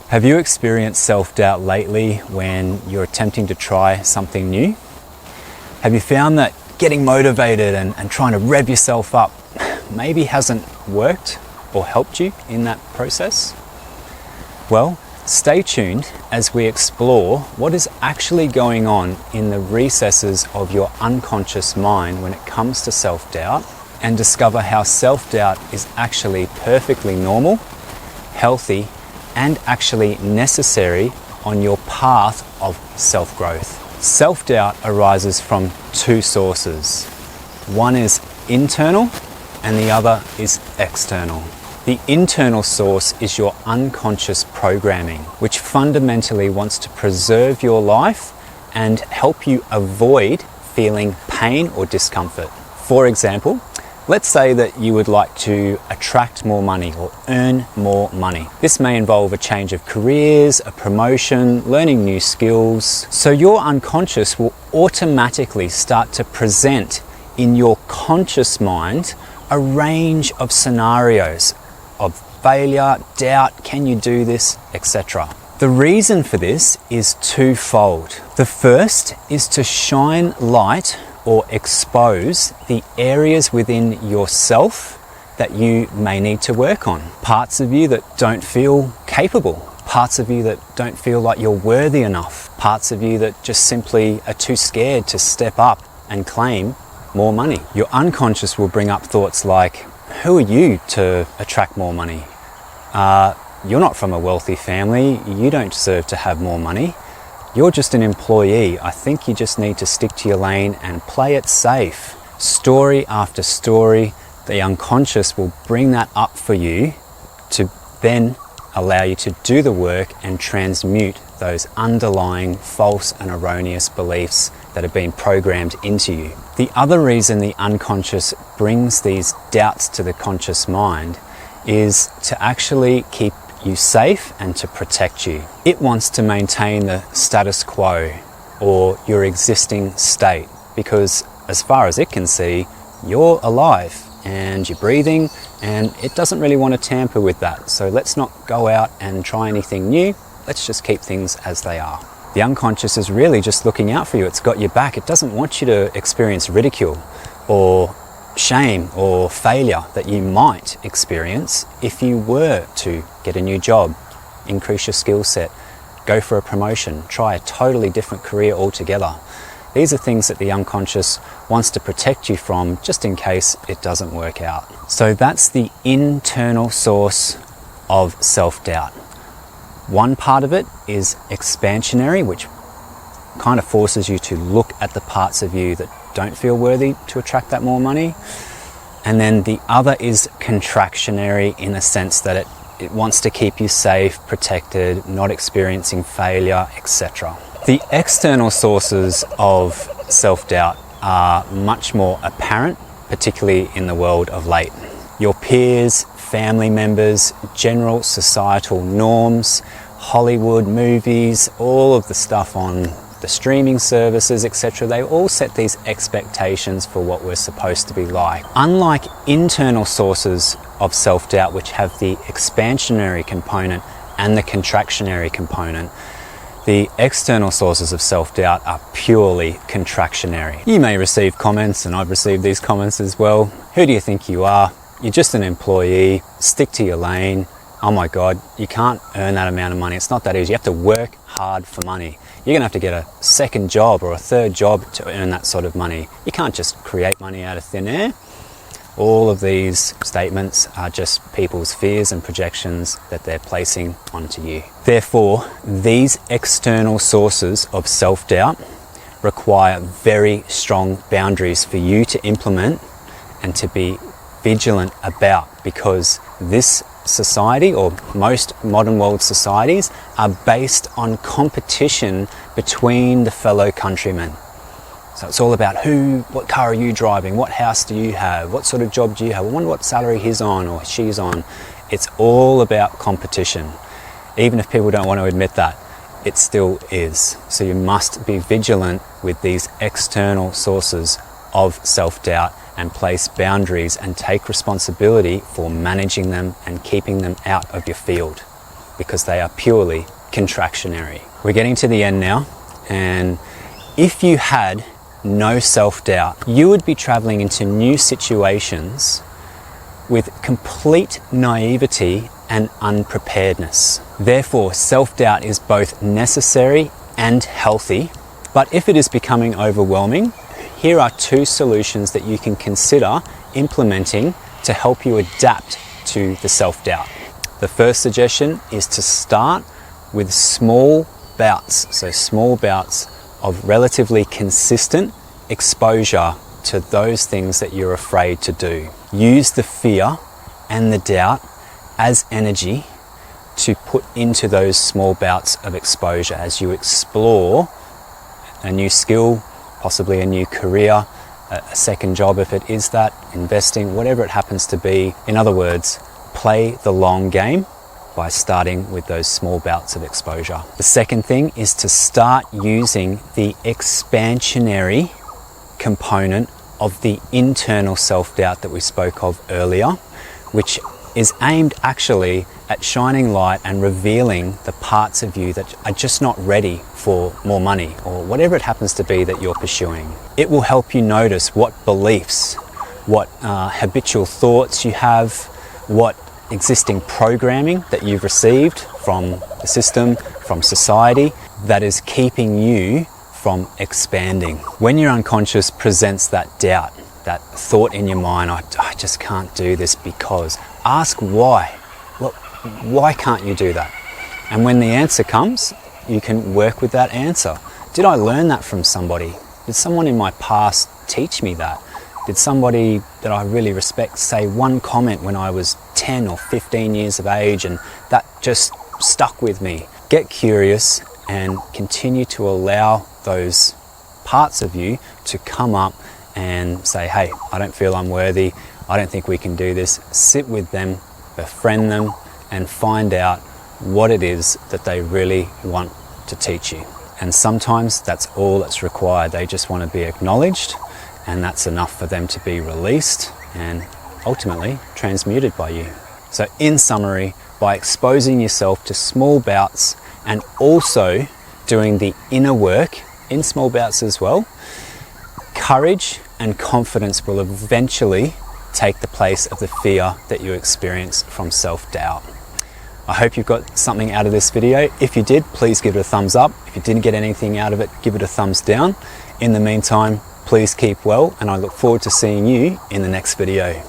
Have you experienced self-doubt lately when you're attempting to try something new? Have you found that getting motivated and trying to rev yourself up maybe hasn't worked or helped you in that process? Well, stay tuned as we explore what is actually going on in the recesses of your unconscious mind when it comes to self-doubt, and discover how self-doubt is actually perfectly normal, healthy, and actually necessary on your path of self-growth. Self-doubt arises from two sources. One is internal and the other is external. The internal source is your unconscious programming, which fundamentally wants to preserve your life and help you avoid feeling pain or discomfort. For example, let's say that you would like to attract more money or earn more money. This may involve a change of careers, a promotion, learning new skills. So your unconscious will automatically start to present in your conscious mind a range of scenarios of failure, doubt, can you do this, etc. The reason for this is twofold. The first is to shine light or expose the areas within yourself that you may need to work on. Parts of you that don't feel capable, parts of you that don't feel like you're worthy enough, parts of you that just simply are too scared to step up and claim more money. Your unconscious will bring up thoughts like, who are you to attract more money? You're not from a wealthy family, you don't deserve to have more money. You're just an employee. I think you just need to stick to your lane and play it safe. Story after story, the unconscious will bring that up for you to then allow you to do the work and transmute those underlying false and erroneous beliefs that have been programmed into you. The other reason the unconscious brings these doubts to the conscious mind is to actually keep you safe and to protect you. It wants to maintain the status quo or your existing state, because as far as it can see, you're alive and you're breathing, and it doesn't really want to tamper with that. So let's not go out and try anything new. Let's just keep things as they are. The unconscious is really just looking out for you. It's got your back. It doesn't want you to experience ridicule or shame or failure that you might experience if you were to get a new job, increase your skill set, go for a promotion, try a totally different career altogether. These are things that the unconscious wants to protect you from just in case it doesn't work out. So that's the internal source of self-doubt. One part of it is expansionary, which kind of forces you to look at the parts of you that don't feel worthy to attract that more money. And then the other is contractionary, in a sense that it wants to keep you safe, protected, not experiencing failure, etc. The external sources of self-doubt are much more apparent, particularly in the world of late. Your peers, family members, general societal norms, Hollywood movies, all of the stuff on the streaming services, etc. They all set these expectations for what we're supposed to be like. Unlike internal sources of self-doubt, which have the expansionary component and the contractionary component, the external sources of self-doubt are purely contractionary. You may receive comments, and I've received these comments as well. Who do you think you are? You're just an employee. Stick to your lane. Oh my God, you can't earn that amount of money. It's not that easy. You have to work hard for money. You're going to have to get a second job or a third job to earn that sort of money. You can't just create money out of thin air. All of these statements are just people's fears and projections that they're placing onto you. Therefore, these external sources of self-doubt require very strong boundaries for you to implement and to be vigilant about, because this society, or most modern world societies, are based on competition between the fellow countrymen. So it's all about what car are you driving, what house do you have, what sort of job do you have, I wonder what salary he's on or she's on. It's all about competition. Even if people don't want to admit that, it still is. So you must be vigilant with these external sources of self-doubt and place boundaries and take responsibility for managing them and keeping them out of your field. because they are purely contractionary. We're getting to the end now, and if you had no self-doubt, you would be traveling into new situations with complete naivety and unpreparedness. Therefore, self-doubt is both necessary and healthy, but if it is becoming overwhelming, here are 2 solutions that you can consider implementing to help you adapt to the self-doubt. The first suggestion is to start with small bouts, so small bouts of relatively consistent exposure to those things that you're afraid to do. Use the fear and the doubt as energy to put into those small bouts of exposure as you explore a new skill, possibly a new career, a second job if it is that, investing, whatever it happens to be. In other words, play the long game by starting with those small bouts of exposure. The second thing is to start using the expansionary component of the internal self-doubt that we spoke of earlier, which is aimed actually at shining light and revealing the parts of you that are just not ready for more money or whatever it happens to be that you're pursuing. It will help you notice what beliefs, what habitual thoughts you have, what existing programming that you've received from the system, from society, that is keeping you from expanding. When your unconscious presents that doubt, that thought in your mind, I just can't do this because, ask why. Well, why can't you do that? And when the answer comes, you can work with that answer. Did I learn that from somebody? Did someone in my past teach me that? Did somebody that I really respect say one comment when I was 10 or 15 years of age and that just stuck with me? Get curious and continue to allow those parts of you to come up and say, hey, I don't feel I'm worthy. I don't think we can do this. Sit with them, befriend them, and find out what it is that they really want to teach you. And sometimes that's all that's required. They just want to be acknowledged, and that's enough for them to be released and ultimately transmuted by you. So in summary, by exposing yourself to small bouts and also doing the inner work in small bouts as well, courage and confidence will eventually take the place of the fear that you experience from self-doubt. I hope you've got something out of this video. If you did, please give it a thumbs up. If you didn't get anything out of it, give it a thumbs down. In the meantime, please keep well, and I look forward to seeing you in the next video.